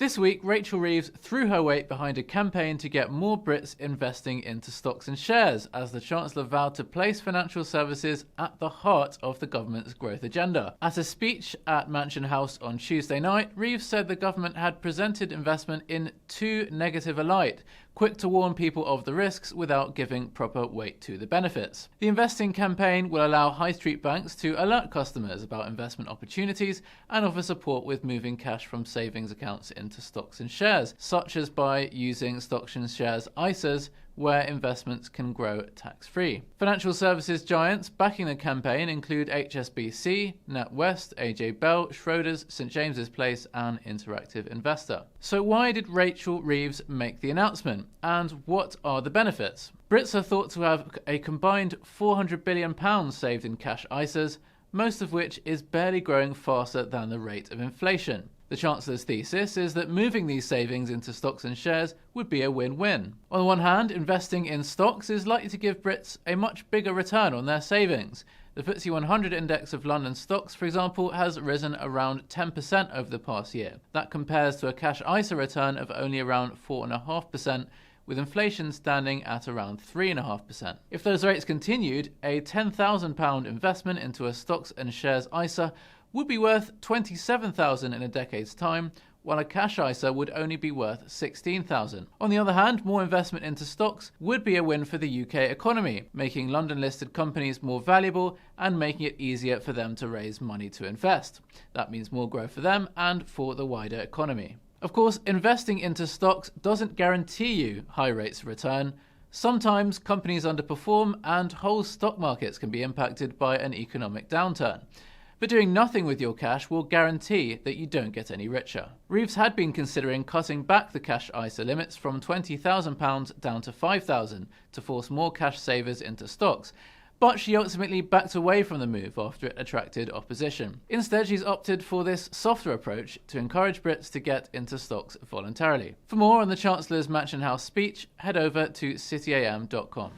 This week, Rachel Reeves threw her weight behind a campaign to get more Brits investing into stocks and shares, as the Chancellor vowed to place financial services at the heart of the government's growth agenda. At a speech at Mansion House on Tuesday night, Reeves said the government had presented investment in too negative a light, quick to warn people of the risks without giving proper weight to the benefits. The investing campaign will allow high street banks to alert customers about investment opportunities and offer support with moving cash from savings accounts into stocks and shares, such as by using stocks and shares ISAs, where investments can grow tax-free. Financial services giants backing the campaign include HSBC, NatWest, AJ Bell, Schroders, St James's Place and Interactive Investor. So why did Rachel Reeves make the announcement, and what are the benefits? Brits are thought to have a combined £400 billion saved in cash ISAs, most of which is barely growing faster than the rate of inflation. The Chancellor's thesis is that moving these savings into stocks and shares would be a win-win. On the one hand, investing in stocks is likely to give Brits a much bigger return on their savings. The FTSE 100 index of London stocks, for example, has risen around 10% over the past year. That compares to a cash ISA return of only around 4.5%, with inflation standing at around 3.5%. If those rates continued, a £10,000 investment into a stocks and shares ISA would be worth $27,000 in a decade's time, while a cash ISA would only be worth $16,000. On the other hand, more investment into stocks would be a win for the UK economy, making London-listed companies more valuable and making it easier for them to raise money to invest. That means more growth for them and for the wider economy. Of course, investing into stocks doesn't guarantee you high rates of return. Sometimes companies underperform and whole stock markets can be impacted by an economic downturn. But doing nothing with your cash will guarantee that you don't get any richer. Reeves had been considering cutting back the cash ISA limits from £20,000 down to £5,000 to force more cash savers into stocks, but she ultimately backed away from the move after it attracted opposition. Instead, she's opted for this softer approach to encourage Brits to get into stocks voluntarily. For more on the Chancellor's Mansion House speech, head over to cityam.com.